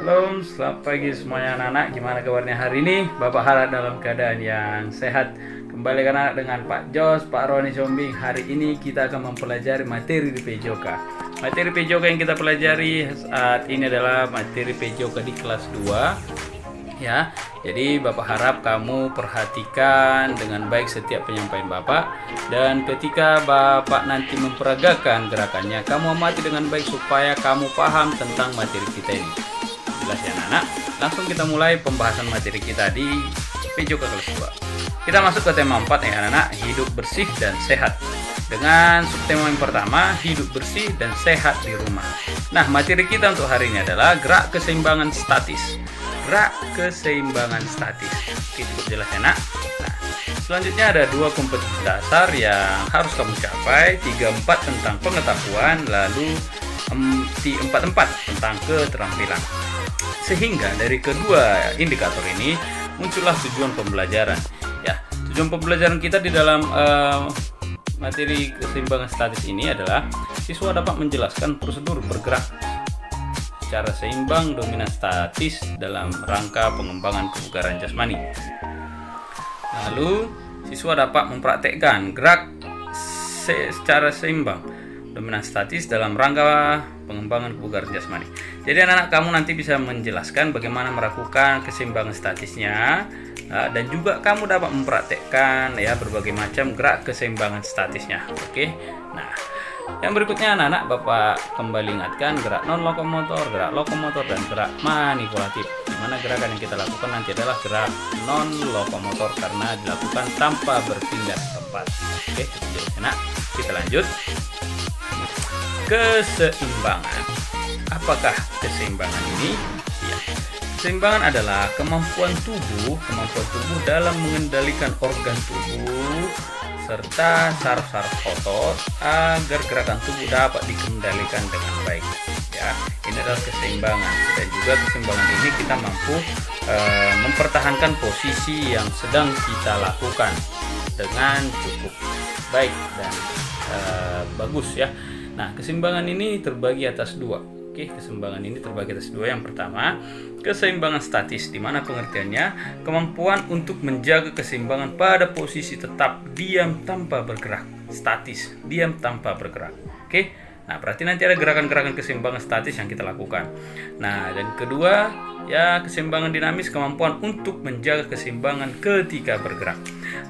Halo, selamat pagi semuanya anak-anak. Gimana kabarnya hari ini? Bapak harap dalam keadaan yang sehat. Kembali anak dengan Pak Jos, Pak Roni Sombing. Hari ini kita akan mempelajari materi di PJOK. Materi PJOK yang kita pelajari saat ini adalah materi PJOK di kelas 2. Ya, jadi Bapak harap kamu perhatikan dengan baik setiap penyampaian Bapak, dan ketika Bapak nanti memperagakan gerakannya, kamu amati dengan baik supaya kamu paham tentang materi kita ini. Jelas ya anak-anak? Langsung kita mulai pembahasan materi kita di PJOK kelas 2. Kita masuk ke tema 4 ya anak-anak, hidup bersih dan sehat. Dengan subtema yang pertama, hidup bersih dan sehat di rumah. Nah, materi kita untuk hari ini adalah gerak keseimbangan statis. Gerak keseimbangan statis. Oke, cukup jelas ya nak. Nah, selanjutnya ada 2 kompetensi dasar yang harus kamu capai, 3-4 tentang pengetahuan, lalu 4-4 tentang keterampilan. Sehingga dari kedua indikator ini muncullah tujuan pembelajaran. Ya, tujuan pembelajaran kita di dalam materi keseimbangan statis ini adalah siswa dapat menjelaskan prosedur bergerak secara seimbang dominan statis dalam rangka pengembangan kebugaran jasmani. Lalu siswa dapat mempraktekkan gerak secara seimbang dominan statis dalam rangka pengembangan kebugaran jasmani. Jadi anak-anak kamu nanti bisa menjelaskan bagaimana melakukan keseimbangan statisnya, dan juga kamu dapat mempraktekkan ya berbagai macam gerak keseimbangan statisnya. Oke. Nah, yang berikutnya anak-anak Bapak kembali ingatkan gerak non lokomotor, gerak lokomotor, dan gerak manipulatif. Di mana gerakan yang kita lakukan nanti adalah gerak non lokomotor karena dilakukan tanpa berpindah tempat. Oke, jadi anak kita lanjut. Keseimbangan. Apakah keseimbangan ini? Ya. Keseimbangan adalah kemampuan tubuh dalam mengendalikan organ tubuh serta saraf-saraf otot agar gerakan tubuh dapat dikendalikan dengan baik. Ya, ini adalah keseimbangan, dan juga keseimbangan ini kita mampu mempertahankan posisi yang sedang kita lakukan dengan cukup baik dan bagus ya. Nah, keseimbangan ini terbagi atas 2. Oke, keseimbangan ini terbagi atas 2. Yang pertama, keseimbangan statis, di mana pengertiannya kemampuan untuk menjaga keseimbangan pada posisi tetap diam tanpa bergerak. Statis, diam tanpa bergerak. Oke. Nah, berarti nanti ada gerakan-gerakan keseimbangan statis yang kita lakukan. Nah, dan kedua, ya keseimbangan dinamis, kemampuan untuk menjaga keseimbangan ketika bergerak.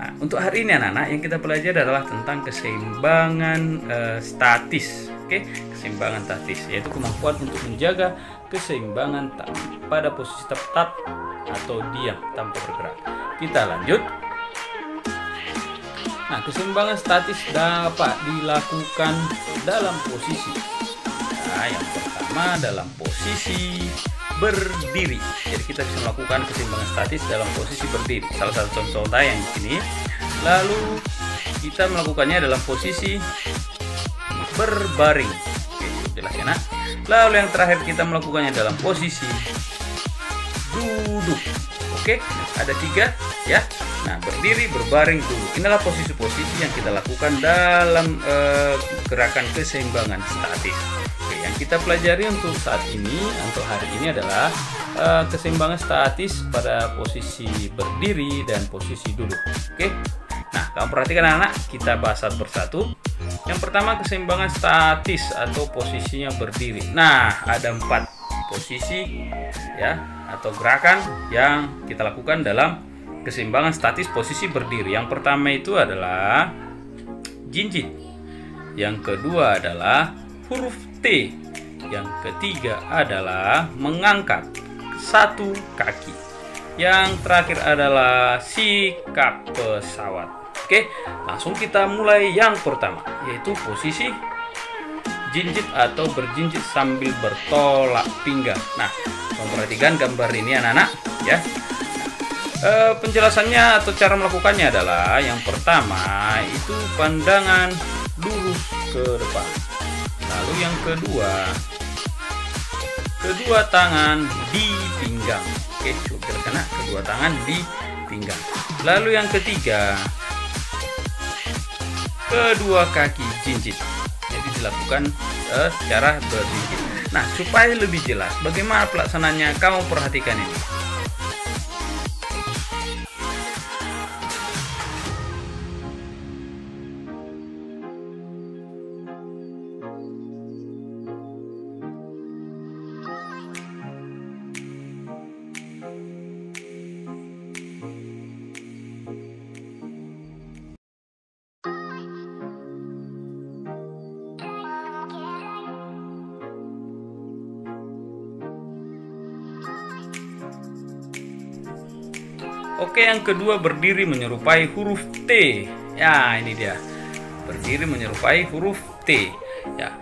Nah, untuk hari ini anak-anak yang kita pelajari adalah tentang keseimbangan statis. Oke, keseimbangan statis yaitu kemampuan untuk menjaga keseimbangan pada posisi tetap atau diam tanpa bergerak. Kita lanjut. Nah, keseimbangan statis dapat dilakukan dalam posisi. Nah, yang pertama dalam posisi berdiri. Jadi kita bisa melakukan keseimbangan statis dalam posisi berdiri. Salah satu contoh yang di sini. Lalu kita melakukannya dalam posisi berbaring. Oke, jelas ya nak. Lalu yang terakhir kita melakukannya dalam posisi duduk. Oke, ada 3 ya. Nah, berdiri, berbaring, duduk. Inilah posisi-posisi yang kita lakukan dalam gerakan keseimbangan statis. Oke, yang kita pelajari untuk saat ini, untuk hari ini adalah keseimbangan statis pada posisi berdiri dan posisi duduk. Oke. Nah, kamu perhatikan anak-anak, kita bahas satu persatu. Yang pertama, keseimbangan statis atau posisinya berdiri. Nah, ada 4 posisi ya atau gerakan yang kita lakukan dalam keseimbangan statis posisi berdiri. Yang pertama itu adalah jinjit. Yang kedua adalah huruf T. Yang ketiga adalah mengangkat 1 kaki. Yang terakhir adalah sikap pesawat. Oke, langsung kita mulai yang pertama, yaitu posisi jinjit atau berjinjit sambil bertolak pinggang. Nah, memperhatikan gambar ini anak-anak ya. Penjelasannya atau cara melakukannya adalah yang pertama itu pandangan lurus ke depan. Lalu yang kedua tangan di pinggang. Oke, coba kena kedua tangan di pinggang. Lalu yang ketiga, kedua kaki jinjit. Jadi dilakukan secara berjinjit. Nah, supaya lebih jelas bagaimana pelaksanaannya, kamu perhatikan ini. Oke, yang kedua berdiri menyerupai huruf T. Ya, ini dia. Berdiri menyerupai huruf T. Ya.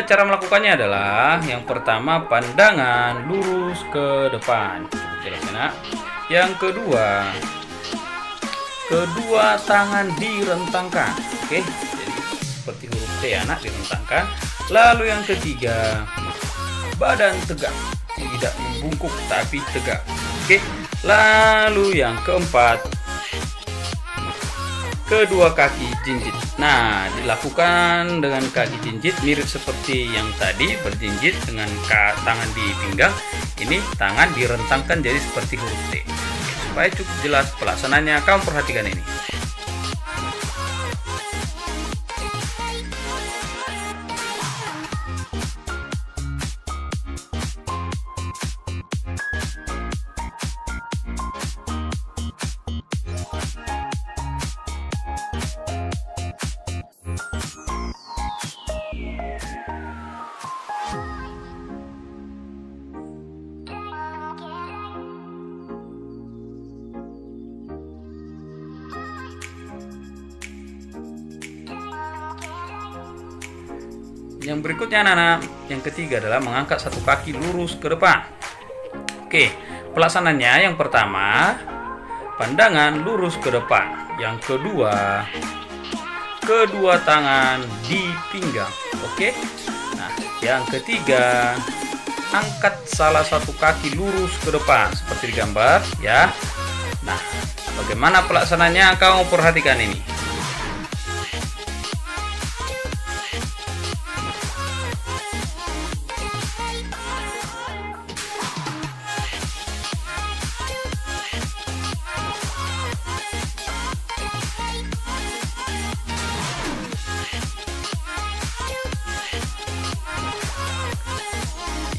Cara melakukannya adalah yang pertama pandangan lurus ke depan. Jelas ya, Nak? Yang kedua tangan direntangkan. Oke, jadi seperti huruf T ya, Nak, direntangkan. Lalu yang ketiga, badan tegak, tidak membungkuk tapi tegak. Oke. Lalu yang keempat, kedua kaki jinjit. Nah, dilakukan dengan kaki jinjit mirip seperti yang tadi, berjinjit dengan tangan di pinggang. Ini tangan direntangkan jadi seperti huruf T. Supaya cukup jelas pelaksananya, kamu perhatikan ini. Yang berikutnya anak-anak, yang ketiga adalah mengangkat satu kaki lurus ke depan. Oke, pelaksananya yang pertama, pandangan lurus ke depan. Yang kedua tangan di pinggang. Oke. Nah, yang ketiga, angkat salah satu kaki lurus ke depan seperti di gambar ya. Nah, bagaimana pelaksananya, kamu perhatikan ini.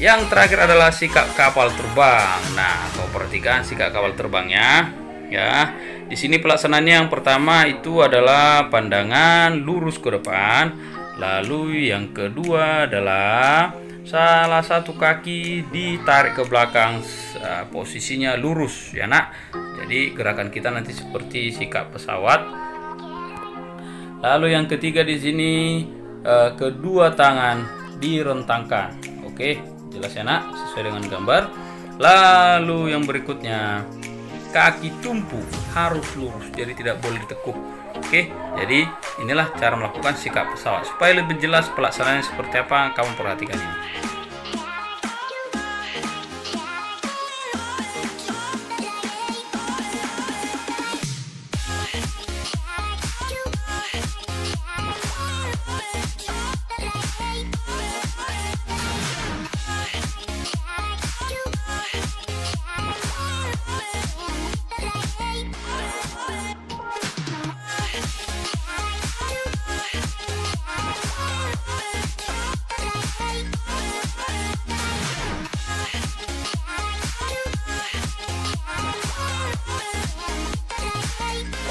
Yang terakhir adalah sikap kapal terbang. Nah, kau perhatikan sikap kapal terbangnya, ya. Di sini pelaksanaannya yang pertama itu adalah pandangan lurus ke depan. Lalu yang kedua adalah salah satu kaki ditarik ke belakang, posisinya lurus, ya Nak. Jadi gerakan kita nanti seperti sikap pesawat. Lalu yang ketiga di sini kedua tangan direntangkan. Oke. Jelas ya Nak, sesuai dengan gambar. Lalu yang berikutnya, kaki tumpu harus lurus, jadi tidak boleh ditekuk. Oke, jadi inilah cara melakukan sikap pesawat. Supaya lebih jelas pelaksanaannya seperti apa, kamu perhatikan ini.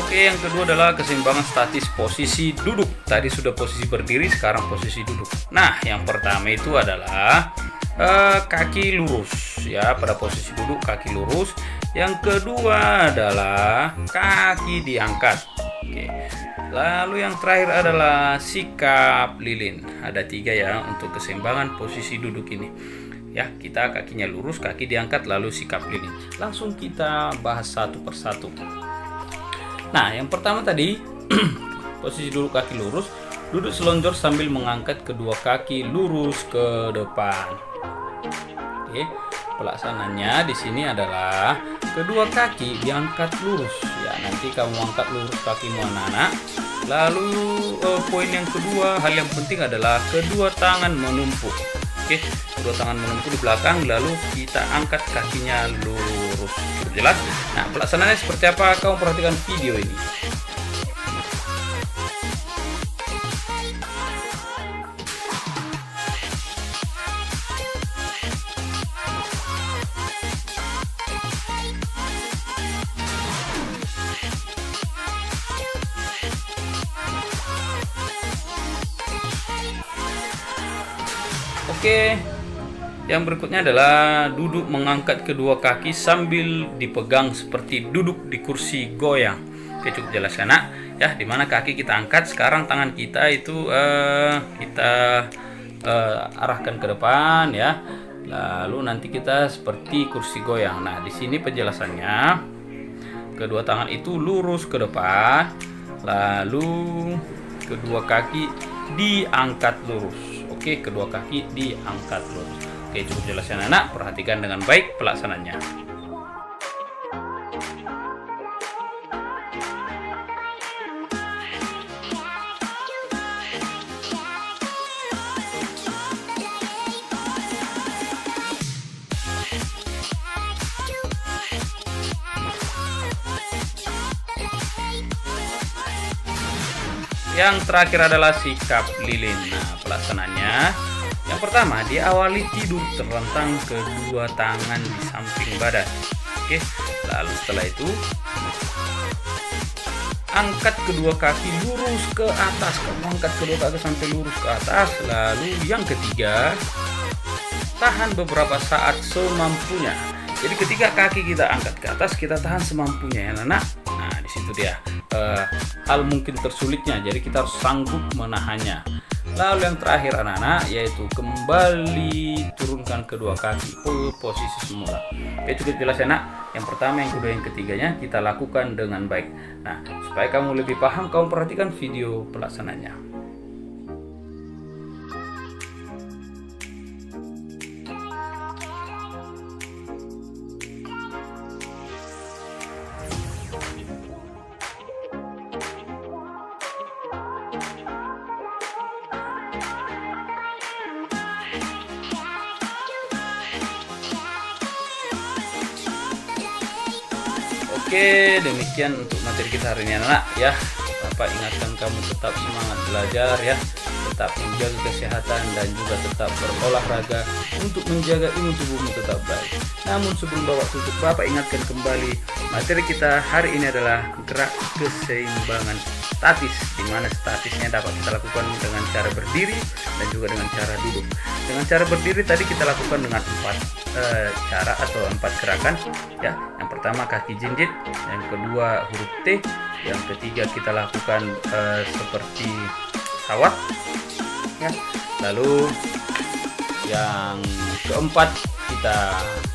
Oke, yang kedua adalah keseimbangan statis posisi duduk. Tadi sudah posisi berdiri, sekarang posisi duduk. Nah, yang pertama itu adalah kaki lurus ya, pada posisi duduk kaki lurus. Yang kedua adalah kaki diangkat. Oke. Lalu yang terakhir adalah sikap lilin. Ada 3 ya untuk keseimbangan posisi duduk ini. Ya, kita kakinya lurus, kaki diangkat, lalu sikap lilin. Langsung kita bahas satu persatu. Nah, yang pertama tadi posisi duduk kaki lurus, duduk selonjor sambil mengangkat kedua kaki lurus ke depan. Oke, pelaksananya di sini adalah kedua kaki diangkat lurus. Ya, nanti kamu angkat lurus kakimu anak-anak. Lalu poin yang kedua, hal yang penting adalah kedua tangan menumpuk. Oke, kedua tangan menempuh di belakang, lalu kita angkat kakinya lurus. Jelas? Nah, pelaksanaannya seperti apa? Kamu perhatikan video ini. Oke, yang berikutnya adalah duduk mengangkat kedua kaki sambil dipegang seperti duduk di kursi goyang. Oke, cukup jelas ya nak ya, dimana kaki kita angkat. Sekarang tangan kita itu kita arahkan ke depan ya, lalu nanti kita seperti kursi goyang. Nah, di sini penjelasannya, kedua tangan itu lurus ke depan, lalu kedua kaki diangkat lurus. Oke, kedua kaki diangkat lurus. Oke, cukup jelas ya anak, perhatikan dengan baik pelaksanaannya. Yang terakhir adalah sikap lilin. Nah, pelaksanaannya, yang pertama diawali tidur terlentang kedua tangan di samping badan. Oke, lalu setelah itu angkat kedua kaki lurus ke atas. Kamu angkat kedua kaki sampai lurus ke atas. Lalu yang ketiga, tahan beberapa saat semampunya. Jadi ketika kaki kita angkat ke atas, kita tahan semampunya ya anak. Nah, di situ dia hal mungkin tersulitnya, jadi kita harus sanggup menahannya. Lalu yang terakhir anak-anak, yaitu kembali turunkan kedua kaki ke posisi semula. Oke, cukup jelas ya nak. Yang pertama, yang kedua, yang ketiganya kita lakukan dengan baik. Nah, supaya kamu lebih paham, kamu perhatikan video pelaksananya. Oke, demikian untuk materi kita hari ini anak ya. Bapak ingatkan kamu tetap semangat belajar ya, tetap menjaga kesehatan dan juga tetap berolahraga untuk menjaga imun tubuhmu tetap baik. Namun sebelum Bapak tutup, Bapak ingatkan kembali materi kita hari ini adalah gerak keseimbangan statis, di mana statisnya dapat kita lakukan dengan cara berdiri dan juga dengan cara duduk. Dengan cara berdiri tadi kita lakukan dengan 4 cara atau 4 gerakan ya. Yang pertama kaki jinjit, yang kedua huruf T, yang ketiga kita lakukan seperti pesawat ya. Lalu yang keempat kita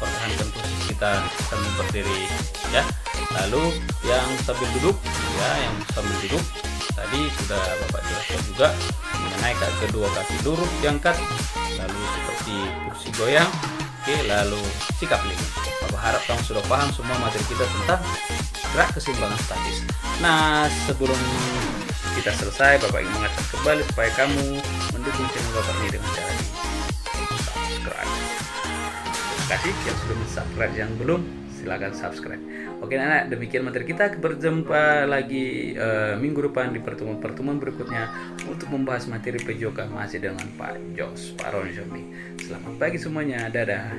pertahankan posisi kita sambil berdiri ya. Lalu yang sambil duduk ya, yang sambil duduk tadi sudah Bapak jelaskan juga mengenai kedua kaki lurus diangkat, lalu seperti kursi goyang. Oke, lalu sikap lilin. Bapak harap kamu sudah paham semua materi kita tentang gerak keseimbangan statis. Nah, sebelum kita selesai, Bapak ingin mengatakan kembali supaya kamu mendukung channel Bapak ini dengan cara di subscribe. Terima kasih yang sudah subscribe, yang belum silahkan subscribe. Oke anak, demikian materi kita. Berjumpa lagi minggu depan di pertemuan berikutnya untuk membahas materi PJOKA masih dengan Pak Jos, Pak Roni Zombing. Selamat pagi semuanya, dadah.